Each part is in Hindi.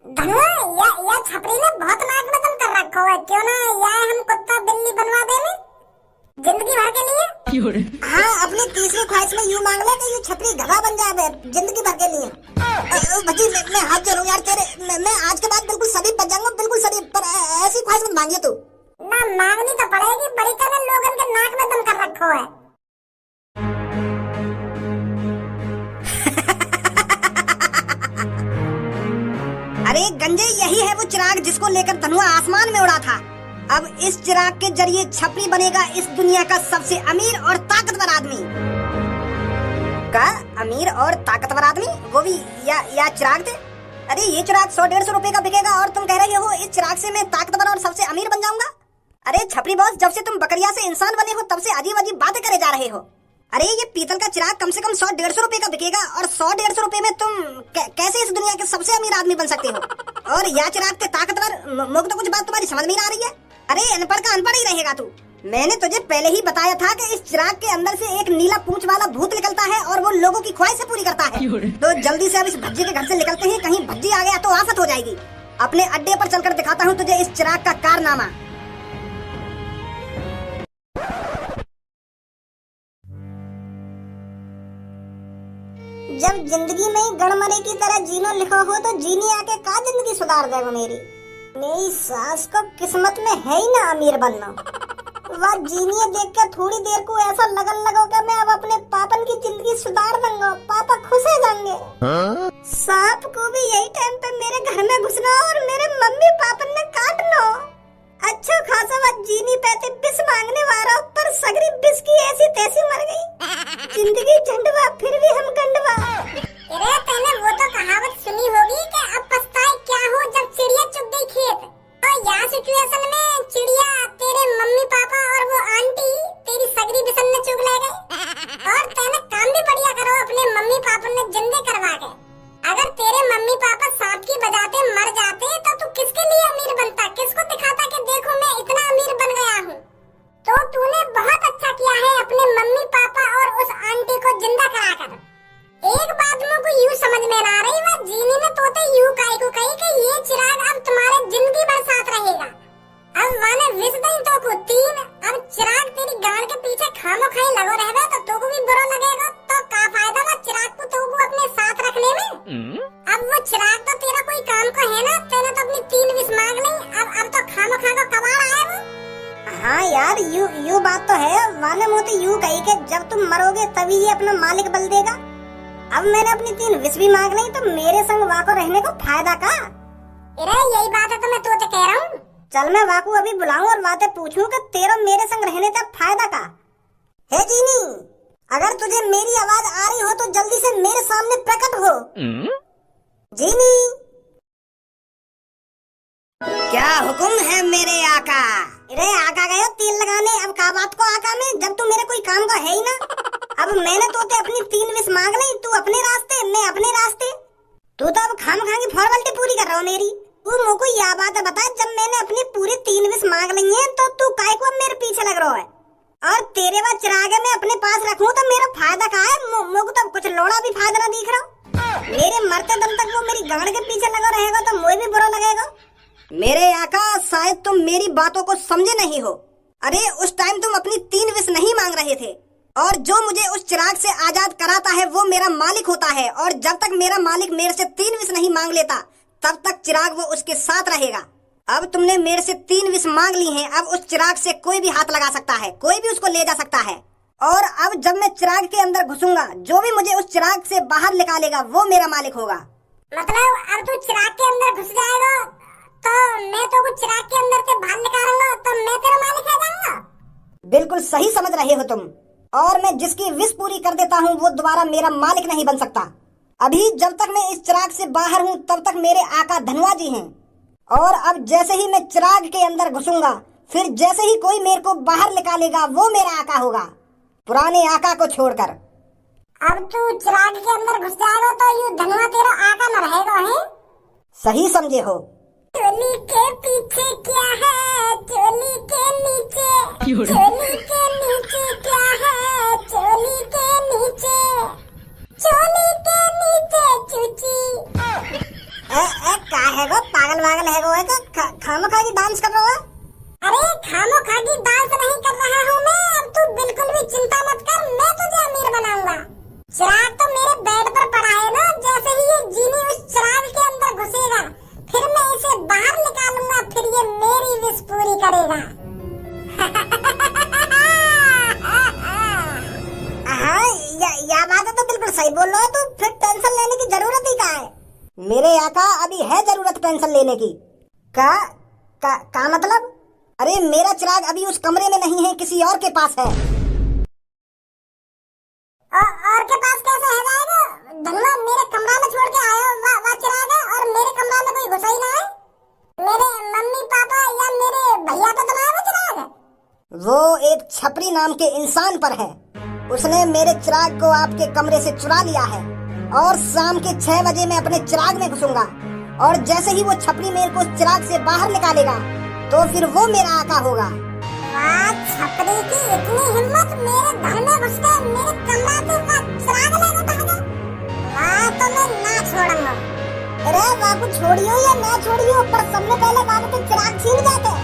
धनुआ या छपरी ने बहुत नाक में दम कर रखा है, क्यों ना या हम कुत्ता बिल्ली बनवा दे में जिंदगी भर के लिए। हाँ, अपनी तीसरी ख्वाहिश में यूं मांग ले कि यूं छपरी गधा बन जाए जिंदगी भर के लिए। भजी मैं हाथ जोड़ूं यार तेरे, मैं आज के बाद बिल्कुल सभी बच जाऊंगा, बिल्कुल सभी, पर ऐसी ख्वाहिश मत मांगिए तू। ना मांगनी तो पड़ेगी, बड़ी तरह लोगन के नाक में दम कर रखा है। अरे गंजे, यही है वो चिराग जिसको लेकर धनुआ आसमान में उड़ा था। अब इस चिराग के जरिए छपरी बनेगा इस दुनिया का सबसे अमीर और ताकतवर आदमी। का अमीर और ताकतवर आदमी, वो भी या चिराग थे? अरे ये चिराग 100-150 रुपए का बिकेगा और तुम कह रहे हो इस चिराग से मैं ताकतवर और सबसे अमीर बन जाऊंगा। अरे छपरी बॉस, जब से तुम बकरिया से इंसान बने हो तब से अजीब अजीब बातें करे जा रहे हो। अरे ये पीतल का चिराग कम से कम 100-150 रुपए का बिकेगा और 100-150 रुपए में तुम कैसे इस दुनिया के सबसे अमीर आदमी बन सकते हो? और या चिराग के ताकतवर, मुझे तो कुछ बात तुम्हारी समझ में नहीं आ रही है। अरे अनपढ़ का अनपढ़ ही रहेगा तू। मैंने तुझे पहले ही बताया था कि इस चिराग के अंदर से एक नीला पूंछ वाला भूत निकलता है और वो लोगों की ख्वाहिशें पूरी करता है। तो जल्दी से अब इस भज्जी के घर से निकलते हैं, कहीं भज्जी आ गया तो आफत हो जाएगी। अपने अड्डे पर चलकर दिखाता हूँ तुझे इस चिराग का कारनामा। जब जिंदगी में गड़मरे की तरह जीनो लिखा हो तो जीनी आके का जिंदगी सुधार देगा मेरी सास को किस्मत में है ही ना अमीर बनना। वह जीनिए देख के थोड़ी देर को ऐसा लगन लगा कि मैं अब अपने पापन की जिंदगी सुधार दूंगा, पापा खुश हो जाएंगे। सांप को भी यही टाइम पे मेरे घर में घुसना और मेरे मम्मी पापन ने काटना। अच्छा खासा वह जीनी पैसे बिस मांगने वाला पर सगरी बिस की ऐसी तैसी मर गई। जिंदगी झंडवा फिर भी हम गंडवा। अरे तूने वो तो कहावत सुनी होगी कि अब पछताए क्या हो जब चिड़िया चुग गई खेत। तो यहाँ सिचुएशन में चिड़िया तेरे मम्मी पापा और वो आंटी तेरी सगरी बिसन में चुग ले गए और तेने काम भी बढ़िया करो अपने मम्मी पापा ने जिंदे करवा के। अगर तेरे मम्मी पापा सांप की बजाते मर जाते तो तू किसके लिए अमीर बनता, किसको दिखाता कि देखो मैं इतना अमीर बन गया हूँ। तो तूने बहुत अच्छा किया है अपने मम्मी पापा और उस आंटी को जिंदा कराकर। एक बात मुझको यूँ समझ में ना आ रही, वह जीनी ने तोते यूँ काई को कही कि ये चिराग अब तुम्हारे जिंदगी भर साथ रहेगा। अब वाने विष दई तो को 3, अब चिराग तेरी गांड के पीछे खामो खाई लगो रहेगा तो तोको भी बुरा लगेगा। तो का फायदा वह चिराग को तोको अपने साथ रखने में। अब वो चिराग तो तेरा कोई काम का है ना, तेने तो अपनी 3 विष मांग ली, अब तो खामो खा को कबाड़ आया वो। हाँ यार, यू बात तो है। वाने मोती यूँ कही कि जब तुम मरोगे तभी ये अपना मालिक बल देगा। अब मैंने अपनी 3 विष भी मांग ली तो मेरे संग वाको रहने को फायदा का? अरे यही बात है तो मैं तोते कह रहा हूँ। चल मैं वाको अभी बुलाऊं और बातें पूछूं कि तेरा मेरे संग रहने का फायदा का? हे जीनी, अगर तुझे मेरी आवाज आ रही हो तो जल्दी से मेरे सामने प्रकट हो। जीनी, क्या हुक्म है मेरे आका? अरे आका गए तेल लगाने, अब का बात को आका में, जब तू मेरे कोई काम का है ही ना। अब मैंने तो अपनी 3 विष मांग ली, तू अपने रास्ते मैं अपने रास्ते। तू तो अब खाम खा की फॉर्मेलिटी पूरी कर रहा हो मेरी। तू मुझको यह बात बता, जब मैंने अपनी पूरी 3 विष मांग ली है तो तू काय को अब मेरे पीछे लग रहा है? और तेरे बाद चिराग मैं अपने पास रखूं तो मेरा फायदा का है? मुझको तो कुछ लोड़ा भी फायदा ना दिख रहा। मेरे मरते दम तक वो मेरी गांड के पीछे लगा रहेगा तो मुझे भी बुरा लगेगा। मेरे आका, शायद तुम मेरी बातों को समझे नहीं हो। अरे उस टाइम तुम अपनी 3 विष नहीं मांग रहे थे और जो मुझे उस चिराग से आजाद कराता है वो मेरा मालिक होता है। और जब तक मेरा मालिक मेरे से 3 विष नहीं मांग लेता तब तक चिराग वो उसके साथ रहेगा। अब तुमने मेरे से 3 विष मांग ली हैं, अब उस चिराग से कोई भी हाथ लगा सकता है, कोई भी उसको ले जा सकता है। और अब जब मैं चिराग के अंदर घुसूंगा, जो भी मुझे उस चिराग से बाहर निकालेगा वो मेरा मालिक होगा। मतलब अब तू चिराग के अंदर घुस जाएगा तो मैं तो कुछ चिराग के अंदर से बाहर निकालूंगा तो मैं तेरा मालिक हो जाऊंगा? बिल्कुल सही समझ रहे हो तुम। और मैं जिसकी विष पूरी कर देता हूँ वो दोबारा मेरा मालिक नहीं बन सकता। अभी जब तक मैं इस चिराग से बाहर हूँ तब तक मेरे आका धनुआ जी हैं। और अब जैसे ही मैं चिराग के अंदर घुसूंगा, फिर जैसे ही कोई मेरे को बाहर निकालेगा वो मेरा आका होगा, पुराने आका को छोड़कर। अब तू चिराग के अंदर घुस जाएगा तो ये धनुआ तेरा आका न रहेगा है? सही समझे हो। चोली के पीछे क्या है, चोली के नीचे, चोली के नीचे क्या है, चोली के नीचे, चोली के नीचे चूची। का है वो पागल है वो है का खामखा की डांस कर रहा है। अरे खामोखा की डांस नहीं कर रहा हूँ मैं। अब तू बिल्कुल भी चिंता मत कर, मैं तुझे अमीर बनाऊंगा। चिराग तो मेरे बेड पर पड़ा है ना, जैसे ही ये जीनी उस चिराग के अंदर घुसेगा फिर मैं इसे बाहर निकालूंगा, फिर ये मेरी विश पूरी करेगा। हाँ या बात है तो बिल्कुल सही बोल रहा है तू, फिर टेंशन लेने की जरूरत ही कहाँ है। मेरे आका अभी है जरूरत टेंशन लेने की। का मतलब? अरे मेरा चिराग अभी उस कमरे में नहीं है, किसी और के पास है। और के पास कैसे है जाएगा? धनुआ मेरे कमरा में छोड़ के आया वह चिराग है, और मेरे कमरा में कोई घुसा ही ना है। मेरे मम्मी पापा या मेरे भैया पे तो ना है वो चिराग। वो एक छपरी नाम के इंसान पर है, उसने मेरे चिराग को आपके कमरे से चुरा लिया है, और शाम के 6 बजे मैं अपने चिराग में घुसूंगा, और जैसे ही वो छपरी मेरे को चिराग से बाहर निकालेगा तो फिर वो मेरा आका होगा। छपरी की इतनी हिम्मत, मेरे घर में घुस के मेरे कमरा से चिराग लेने भागा। तो मैं ना छोड़ूंगा। अरे बाबू छोड़ियो या ना छोड़ियो, पर सबने पहले बाबू के चिराग छीन जाते,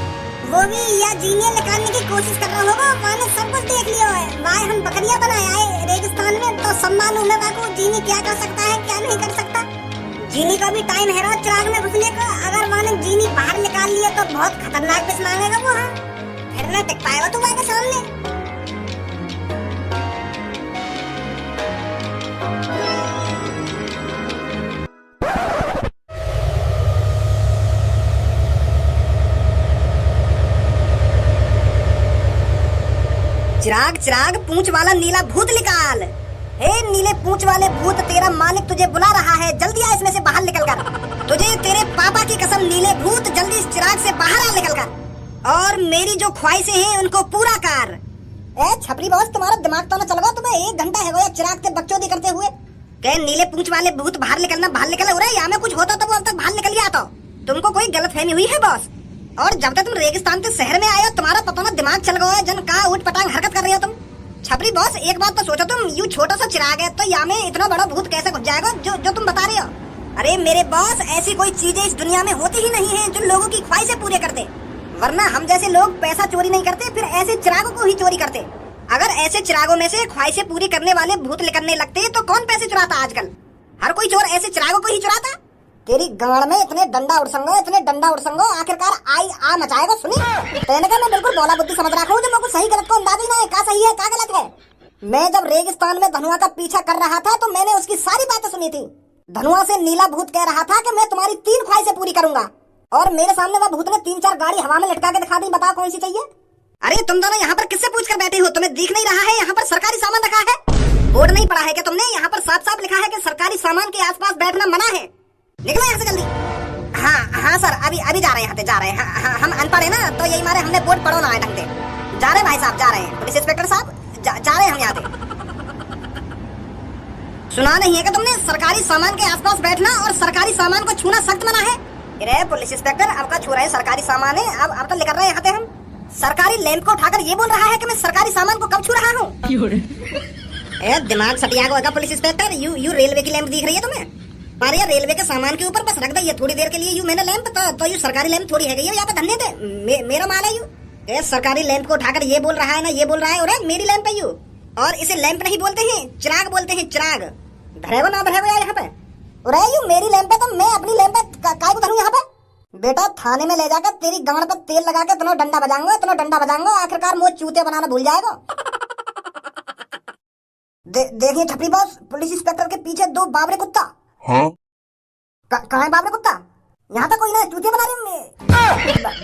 वो भी या जीनिया निकालने की कोशिश कर रहा होगा। मैंने सब कुछ देख लिया है, भाई हम बकरियां बनाए आए रेगिस्तान में, तो सब मालूम है बाबू जीनी क्या कर सकता है क्या नहीं कर सकता। जीनी का भी टाइम है ना चिराग में घुसने का, अगर मैंने जीनी बाहर निकाल लिया तो बहुत खतरनाक विष मांगेगा वो। हाँ फिर ना टिक पाएगा तू के सामने। चिराग चिराग पूंछ वाला नीला भूत निकाल। हे नीले पूंछ वाले भूत, तेरा मालिक तुझे बुला रहा है, जल्दी आ इसमें से बाहर निकल कर। तुझे तेरे पापा की कसम नीले भूत, जल्दी इस चिराग से बाहर आ निकल कर, और मेरी जो ख्वाहिशें हैं उनको पूरा कर। ए छपरी बॉस, तुम्हारा दिमाग तो ना चल गया? तुम्हें 1 घंटा है गया चिराग से बकचोदी करते हुए। कह नीले पूंछ वाले भूत बाहर निकलना, बाहर निकल। हो रहा है यहाँ में कुछ होता तो वो अब तक बाहर निकल गया। तो तुमको कोई गलतफहमी हुई है बॉस? और जब तक तुम रेगिस्तान के शहर में आए हो तुम्हारा पता ना दिमाग चल गया है, जन का उठ पटांग हरकत कर रहे हो तुम। छपरी बॉस एक बात तो सोचो, तुम यूं छोटा सा चिराग है तो यहाँ में इतना बड़ा भूत कैसे घुस जाएगा जो तुम बता रहे हो? अरे मेरे बॉस, ऐसी कोई चीजें इस दुनिया में होती ही नहीं है जो लोगों की ख्वाहिशें पूरे करते, वरना हम जैसे लोग पैसा चोरी नहीं करते, फिर ऐसे चिरागों को ही चोरी करते। अगर ऐसे चिरागों में से ख्वाहिशें पूरी करने वाले भूत निकलने लगते तो कौन पैसे चुराता आजकल? हर कोई चोर ऐसे चिरागों को ही चुराता। तेरी गाड़ में इतने डंडा उड़संगो आखिरकार आई आ मचाएगा। सुनी तेने का मैं बिल्कुल बोला बुद्धि समझ रखा हूँ, जो मेरे को सही गलत को अंदाजा ही ना है, का सही है का गलत है। मैं जब रेगिस्तान में धनुआ का पीछा कर रहा था तो मैंने उसकी सारी बातें सुनी थी। धनुआ से नीला भूत कह रहा था कि मैं तुम्हारी 3 ख्वाहिशें पूरी करूंगा, और मेरे सामने वह भूत ने 3-4 गाड़ी हवा में लटका के दिखा दी। बताओ कौन सी चाहिए? अरे तुम दोनों यहाँ पर किससे पूछ कर बैठे हो? तुम्हें दिख नहीं रहा है यहाँ पर सरकारी सामान रखा है? बोर्ड नहीं पढ़ा है क्या तुमने? यहाँ पर साफ साफ लिखा है कि सरकारी सामान के आसपास बैठना मना है। निकलो यहाँ से जल्दी। हाँ सर, अभी जा रहे हैं, जा रहे हैं। हाँ, हम अनपढ़ है ना तो यही मारे हमने बोर्ड पढ़ो ना है ढंग से। जा रहे भाई साहब, जा रहे हैं। पुलिस इंस्पेक्टर साहब जा रहे हैं हम यहाँ से। सुना नहीं है कि तुमने? सरकारी सामान के आसपास बैठना और सरकारी सामान को छूना सख्त मना है। अरे पुलिस इंस्पेक्टर, अब का छू रहे हैं सरकारी सामान है, अब तो लेकर रहे हैं यहाँ पे हम। सरकारी लैंप को उठाकर ये बोल रहा है कि मैं सरकारी सामान को कब छू रहा हूँ? दिमाग सटिया होगा पुलिस इंस्पेक्टर। यू रेलवे की लैंप दिख रही है तुम्हें? पर यार रेलवे के सामान के ऊपर बस रख दे ये थोड़ी देर के लिए। यू मैंने लैंप तो यू सरकारी लैंप थोड़ी है गई यहाँ पे धन्य थे, मेरा माल है यू। सरकारी लैंप को उठाकर ये बोल रहा है ना, ये बोल रहा है और मेरी लैंप है यू। और इसे लैंप नहीं बोलते हैं, चिराग बोलते हैं, चिराग। धरेगो ना धरेगो यार यहाँ पे? अरे यू मेरी लैंप है तो मैं अपनी लैंप पे काय को धरूं यहाँ पे? बेटा थाने में ले जाकर तेरी गांड पर तेल लगा के इतना डंडा बजाऊंगा, आखिरकार मुझे चूते बनाना भूल जाएगा। देखिए छपरी बॉस, पुलिस इंस्पेक्टर के पीछे 2 बाबरे कुत्ता। हाँ? कहाँ है बाबरे कुत्ता? यहाँ पे कोई ना, चूते बना रहे होंगे।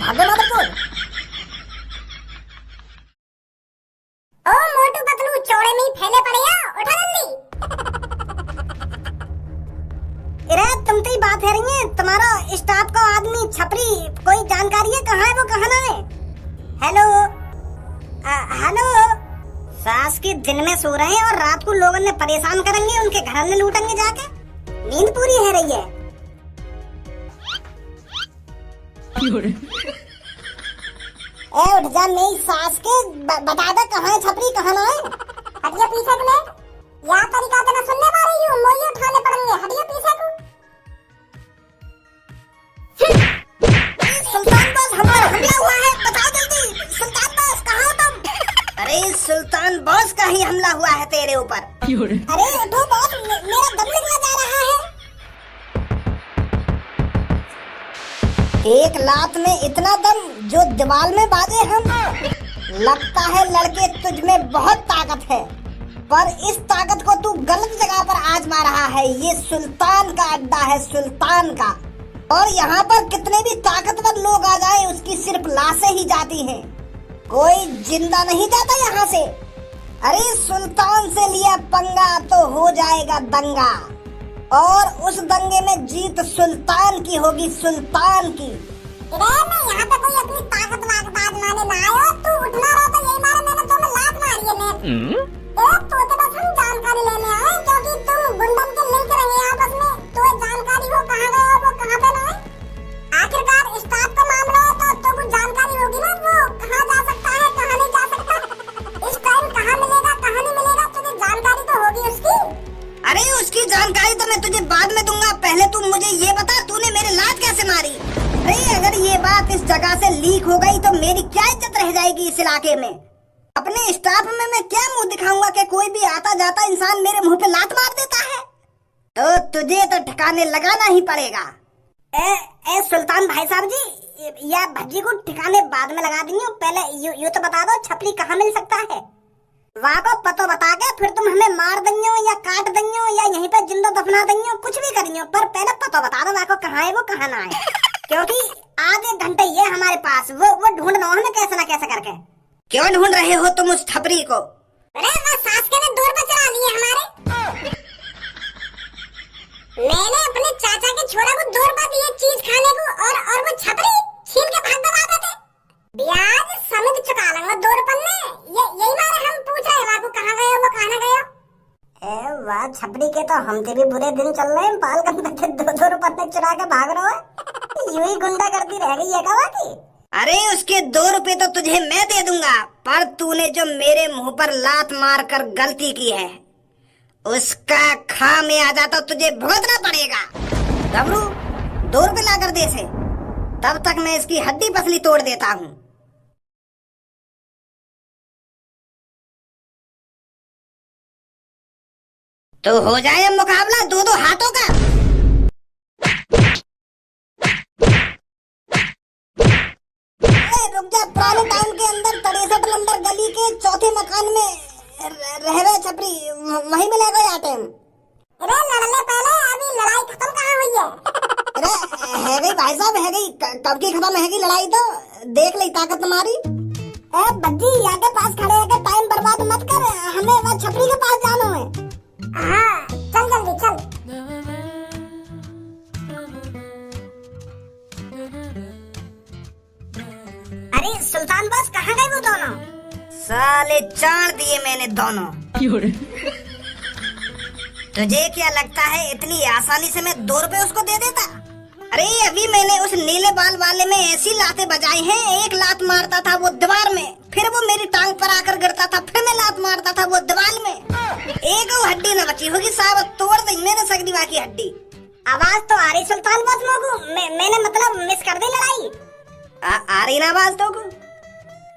भागो ना बच्चों। ओ मोटू पतलू चौड़े में ही फैले पड़े हैं, उठा जल्दी। अरे तुम तो ही बात है रही है, तुम्हारा स्टाफ का आदमी छपरी कोई जानकारी है कहाँ है वो, कहाँ ना है? Hello hello. सास के दिन में सो रहे हैं और रात को लोगों ने परेशान करेंगे, उनके घर में लूटेंगे जाके। नींद पूरी है रही है। उठ जा मेरी सास के, बता दे कहाँ है छपरी कहाँ ना है? हटिया पीछे को ले, यहाँ तरीका तो ना सुनने पा रही हूँ, मोये उठाने पड़ेंगे। हटिया पीछे को। अरे उठो बॉस, मेरा दम निकला जा रहा है। एक लात में इतना दम जो दीवार में बाजे हम। लगता है लड़के तुझ में बहुत ताकत है, पर इस ताकत को तू गलत जगह पर आजमा रहा है। ये सुल्तान का अड्डा है, सुल्तान का। और यहाँ पर कितने भी ताकतवर लोग आ जाए, उसकी सिर्फ लाशें ही जाती हैं, कोई जिंदा नहीं जाता यहाँ से। अरे सुल्तान से लिया पंगा तो हो जाएगा दंगा, और उस दंगे में जीत सुल्तान की होगी, सुल्तान की। मैं यहाँ पे कोई अपनी ताकत आजमाने ना आयो, तू उठना रहो तो यही मारे मैंने तुम्हें लात मारी है मैं। तो बस हम जानकारी लेने आए, क्योंकि तुम गुंडन के लिंक रहे आपस में, तो जानकारी हो कहाँ गए हो, वो कहाँ पे ना है। आखिरकार स्टाफ का मामला है तो कुछ जानकारी होगी ना, वो कहाँ जा सकता है, कहाँ नहीं जा सकता, इस टाइम कहाँ मिलेगा, कहाँ नहीं मिलेगा, तुझे जानकारी तो होगी उसकी। अरे उसकी जानकारी तो मैं तुझे बाद में दूंगा, पहले तू मुझे ये बता तूने मेरे लात कैसे मारी। अरे अगर ये बात इस जगह से लीक हो गई तो मेरी क्या इज्जत रह जाएगी इस इलाके में। अपने स्टाफ में मैं क्या मुंह दिखाऊंगा कि कोई भी आता जाता इंसान मेरे मुंह पे लात मार देता है। तो तुझे तो ठिकाने लगाना ही पड़ेगा। ए सुल्तान भाई साहब जी, या भज्जी को ठिकाने बाद में लगा देंगे, पहले यू तो बता दो छपरी कहाँ मिल सकता है। वहाँ को पतो बता के फिर तुम हमें मार देंगे या काट देंगे या यहीं पे जिंदा दफना देंगे, कुछ भी करेंगे, पर पहले पतो बता दो वहाँ को कहाँ है, वो कहाँ ना है। क्योंकि आधे घंटे ये हमारे पास, वो ढूंढना हमें कैसे ना कैसे करके। क्यों ढूंढ रहे हो तुम उस छपरी को? अरे वो सास के ने दूर पे चला लिए हमारे। मैंने अपने चाचा के छोरा को 2 रुपए दिए चीज खाने को, और वो छपरी छीन के भाग दबाते थे। ब्याज समित चुका लूंगा 2 रुपए में। यही मारे हम पूछ रहे हैं, वो कहाँ गए, वो कहाँ गए। वाह छपरी के तो हमसे भी बुरे दिन चल रहे हैं, पाल गंदा के 2 रुपए में चुरा के भाग रहे हो। यूं ही गुंडा करती रह गई है क्या की? अरे उसके 2 रुपए तो तुझे मैं दे दूंगा, पर तूने जो मेरे मुंह पर लात मार कर गलती की है उसका खामियाजा तो तुझे भुगतना पड़ेगा। गबरू 2 रुपए ला कर दे से, तब तक मैं इसकी हड्डी पसली तोड़ देता हूँ। तो हो जाए मुकाबला 2-2 हाथों का। रुक जा, पुराने टाइम के अंदर 63 नंबर गली के चौथे मकान में रहे छपरी, वहीं मिलेगा या टाइम। अरे लड़ने पहले, अभी लड़ाई खत्म कहाँ हुई है। अरे है गई भाई साहब, है गई, कब की खत्म है गई लड़ाई, तो देख ली ताकत तुम्हारी। बद्दी यहाँ के पास खड़े है, टाइम बर्बाद मत कर, हमें वह छपरी के पास जाना है। हाँ चल जल्दी चल। अरे सुल्तान बॉस कहाँ गए वो दोनों? साले चाड़ दिए मैंने दोनों। तुझे क्या लगता है इतनी आसानी से मैं 2 रुपए उसको दे देता? अरे अभी मैंने उस नीले बाल वाले में ऐसी लातें बजाई हैं, एक लात मारता था वो दीवार में, फिर वो मेरी टांग पर आकर गिरता था, फिर मैं लात मारता था वो दीवार में, एक हड्डी न बची होगी साहब, तोड़ दी मैंने सगदीवा की हड्डी। आवाज तो आ रही सुल्तान बॉस लोगों, मैंने मतलब मिस कर दी लड़ाई। आ रही ना आवाज तो?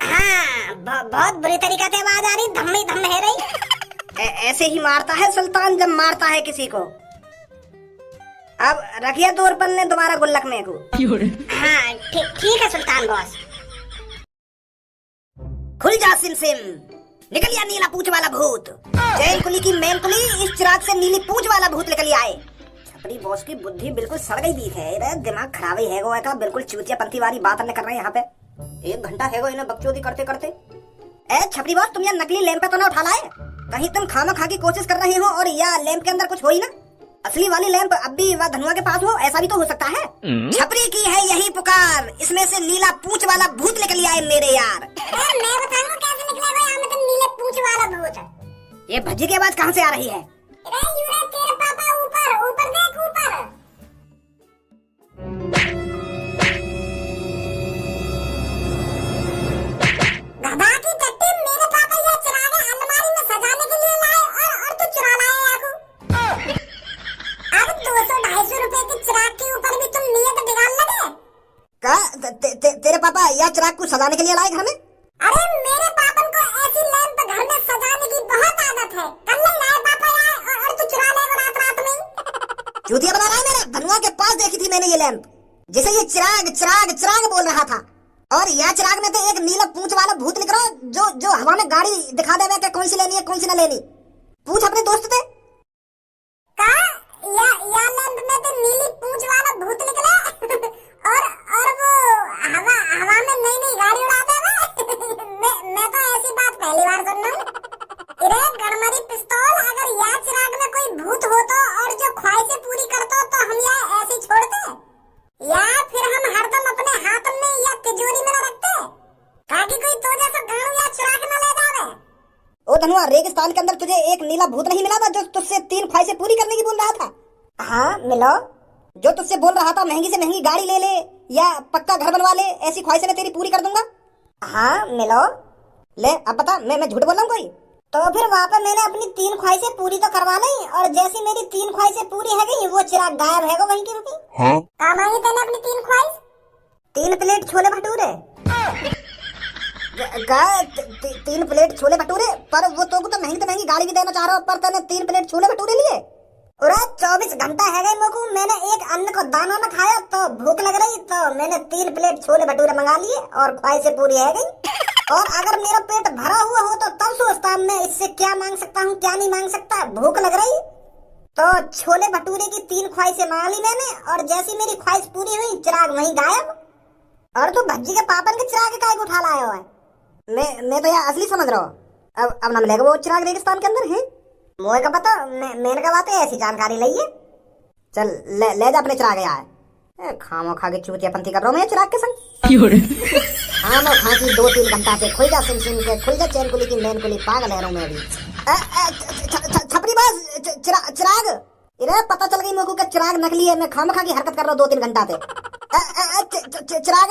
हाँ बहुत बुरी तरीके से आवाज आ रही, धम ही धम है रही। ऐसे ही मारता है सुल्तान जब मारता है किसी को। अब रखिए 2 रुपए ने दोबारा गुल्लक में को। हाँ ठीक है सुल्तान बॉस। खुल जा सिम सिम, निकल या नीला पूंछ वाला भूत। जैन कुली की मैन कुली, इस चिराग से नीली पूंछ वाला भूत निकल आए। छपरी बॉस की बुद्धि बिल्कुल सड़ गई दी है, दिमाग खराब ही है गो का, बिल्कुल चूतिया पंथी वाली बात कर रहे हैं यहाँ पे। 1 घंटा है गो इन्हें बकचोदी करते करते। छपरी बॉस तुम यहाँ नकली लैंप पे तो ना उठा लाए, कहीं तुम खामा खा की कोशिश कर रहे हो और या लैंप के अंदर कुछ हो ही ना, असली वाली लैंप अब भी वह धनुआ के पास हो, ऐसा भी तो हो सकता है। छपरी की है यही पुकार, इसमें से नीला पूंछ वाला भूत निकल आए मेरे यार। मैं बताऊंगा कैसे निकलेगा यहाँ में तो नीले पूंछ वाला भूत। ये भज्जी की आवाज कहाँ से आ रही है? तेरे पापा ऊपर ऊपर देख ऊपर। गधा की टट्टी, मेरे पापा ये चिराग अलमारी में सजाने के लिए लाए और तू चुरा लाया याकू। अब 200-250 रुपए के चिराग के ऊपर भी तुम नियत बिगाड़ लगे। तेरे पापा यह चिराग को सजाने के लिए लाए घर में? अरे मेरे पापन को ऐसी लैंप घर में सजाने की बहुत आदत है, कल नहीं लाए पापा चूतिया बना रहा है मेरा? धनुआ के पास देखी थी मैंने ये लैंप, जिसे ये चिराग चिराग चिराग बोल रहा था, और यह चिराग में तो एक नीला पूंछ वाला भूत निकला जो जो हवा में गाड़ी दिखा देगा कि कौन सी लेनी है कौन सी ना लेनी। पूछ अपने दोस्त से। या लैंप में तो नीली पूंछ वाला भूत निकला और वो हवा में नई नई गाड़ी उड़ा देगा। मैं तो ऐसी बात पहली बार सुन रहा हूँ। अरे गड़मरी पिस्तौल, अगर या चिराग में कोई भूत होता और जो ख्वाहिशें पूरी करता तो हम यहाँ ऐसे छोड़ते, या फिर हम हरदम अपने हाथ में या तिजोरी में न रखते ताकि कोई तो जैसा गाड़ू या चुरा के न ले जावे। ओ धनुआ, रेगिस्तान के अंदर तुझे एक नीला भूत नहीं मिला था जो तुझसे 3 ख्वाहिशें पूरी करने की बोल रहा था? हाँ मिलो। जो तुझसे बोल रहा था महंगी से महंगी गाड़ी ले ले या पक्का घर बनवा ले, ऐसी ख्वाहिशें मैं तेरी पूरी कर दूंगा। हाँ मिलो। ले अब बता, मैं झूठ बोल रहा हूँ कोई? तो फिर वहाँ पे मैंने अपनी 3 ख्वाहिशें पूरी तो करवा ली, और जैसी मेरी 3 ख्वाहिशें पूरी है गई वो चिराग गायब है वहीं की रुकी। हाँ? काम आई तेने अपनी 3 ख्वाहिश? 3 प्लेट छोले भटूरे। 3 प्लेट छोले भटूरे? पर वो तो महंगी गाड़ी भी देना चाह रहा हूँ, पर तूने 3 प्लेट छोले भटूरे लिए? और 24 घंटा है गई मोकू, मैंने एक अन्न को दाना न खाया तो भूख लग रही, तो मैंने 3 प्लेट छोले भटूरे मंगा लिए और ख्वाहिशें पूरी है गई। और अगर मेरा पेट भरा हुआ हो तो तब सोचता मैं इससे क्या मांग सकता हूँ क्या नहीं मांग सकता। भूख लग रही तो छोले भटूरे की 3 ख्वाहिशें मांग ली मैंने, और जैसी मेरी ख्वाहिश पूरी हुई चिराग वहीं गायब। और तू भज्जी के पापन के चिराग काय को उठा लाया हुआ है? मैं तो यार असली समझ रहा हूँ। अब ना मिलेगा वो चिराग रेगिस्तान के अंदर है? मुझे का पता, मैंने का बात है ऐसी जानकारी ली है। चल ले जा अपने चिराग यार। खामो खा के चूतियापंथी कर रहा हूँ मैं चिराग के संग। खामो खा की 2-3 घंटा से खुल जा सुन सुन के, खुल जा चैन कुली की मैन कुली, पागल है रहा हूँ मैं अभी। छपरी बस चिराग, इरे पता चल गई मेरे को कि चिराग नकली है। मैं खामो खा की हरकत कर रहा हूँ 2-3 घंटा से। चिराग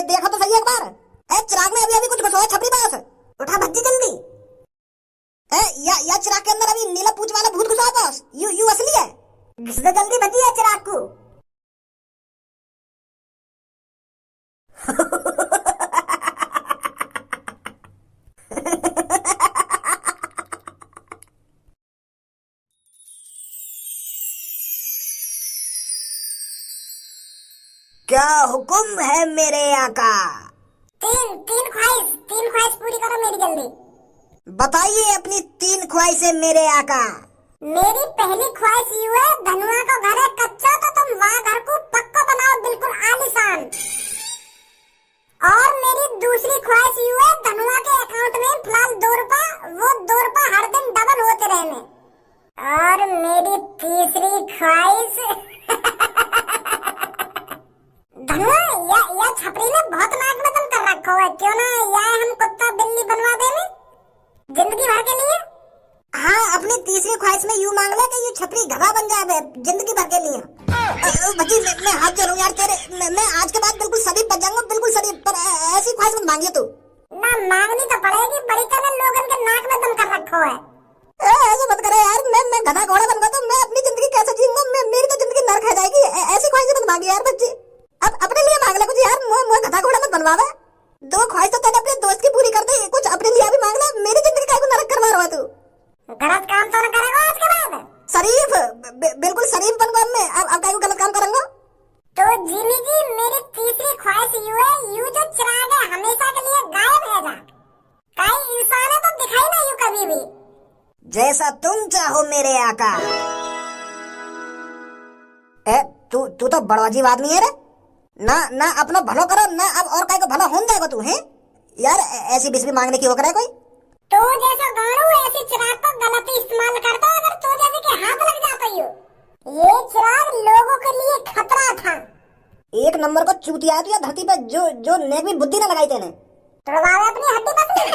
देखो तो सही एक बार। चिराग में अभी कुछ घुसा है छपरी बस, उठा भज्जी जल्दी। या चिराग के अंदर अभी नीला पूंछ वाला भूत घुसा है बॉस, यू असली है? घिस दे जल्दी भज्जी है चिराग को। क्या हुक्म है मेरे आका? 3 ख्वाहिश पूरी करो मेरी जल्दी। बताइए अपनी 3 ख्वाहिशें मेरे आका। मेरी पहली ख्वाहिश ये है, धनुआ का घर है कच्चा तो तुम वहाँ घर को पक्का बनाओ बिल्कुल आलीशान। और मेरी दूसरी ख्वाहिश ये है, धनुआ के अकाउंट में फिलहाल 2 रुपए, वो 2 रुपए हर दिन डबल होते रहने। और मेरी तीसरी ख्वाहिश धनुआ या छपरी ने बहुत नाक में दम कर रखा है, क्यों ना या हम कुत्ता बिल्ली बनवा दें जिंदगी भर के लिए। हाँ अपनी तीसरी ख्वाहिश में यूं मांग ले कि ये छपरी गधा बन जाए जिंदगी भर के लिए। भजी मैं हाथ जोड़ूं यार तेरे, मैं आज के बाद बिल्कुल शरीफ बन जाऊंगा, बिल्कुल शरीफ। पर ऐसी ख्वाहिश मत मांगिए तू। ना मांगनी तो पड़ेगी, बड़ी तरह लोगन के नाक में दम कर रखा है। ऐसे मत करे यार, मैं गधा घोड़ा बनूंगा तो मैं अपनी जिंदगी कैसे जीऊंगा? मेरी तो जिंदगी नरक हो जाएगी। ऐसी ख्वाहिश मत मांगिए यार बच्ची, अब अपने लिए मांग ले कुछ यार। मुझे गधा घोड़ा मत बनवावे। 2 ख्वाहिश तो तूने अपने दोस्त की पूरी कर दी, कुछ अपने लिए भी मांग ले। मेरी जिंदगी का नरक करवा रहा है तू। गलत काम तो न करेगा आज के बाद। शरीफ बिल्कुल शरीफ बनूंगा मैं। अब काय को गलत काम करूंगा? तो जिमी जी मेरी तीसरी ख्वाहिश यू है, यू जो चिराग है हमेशा के लिए गायब है जा। कई इंसान है तो दिखाई ना यू कभी भी। जैसा तुम चाहो मेरे आका। तू तो बड़ा अजीब आदमी है रे। ना अपना भलो करो ना अब और काय को भला होन देगा तू है यार। ऐसी बिस्बी मांगने की हो करे कोई? तो जैसा गाड़ू ऐसे चिराग को गलत इस्तेमाल करता अगर तो जैसे के हाथ लग जाता ये चिराग लोगों के लिए खतरा था। एक नंबर को चूतिया है तू या धरती पे जो नेक भी बुद्धि ना लगाई तेने। तो अपनी हड्डी पसली।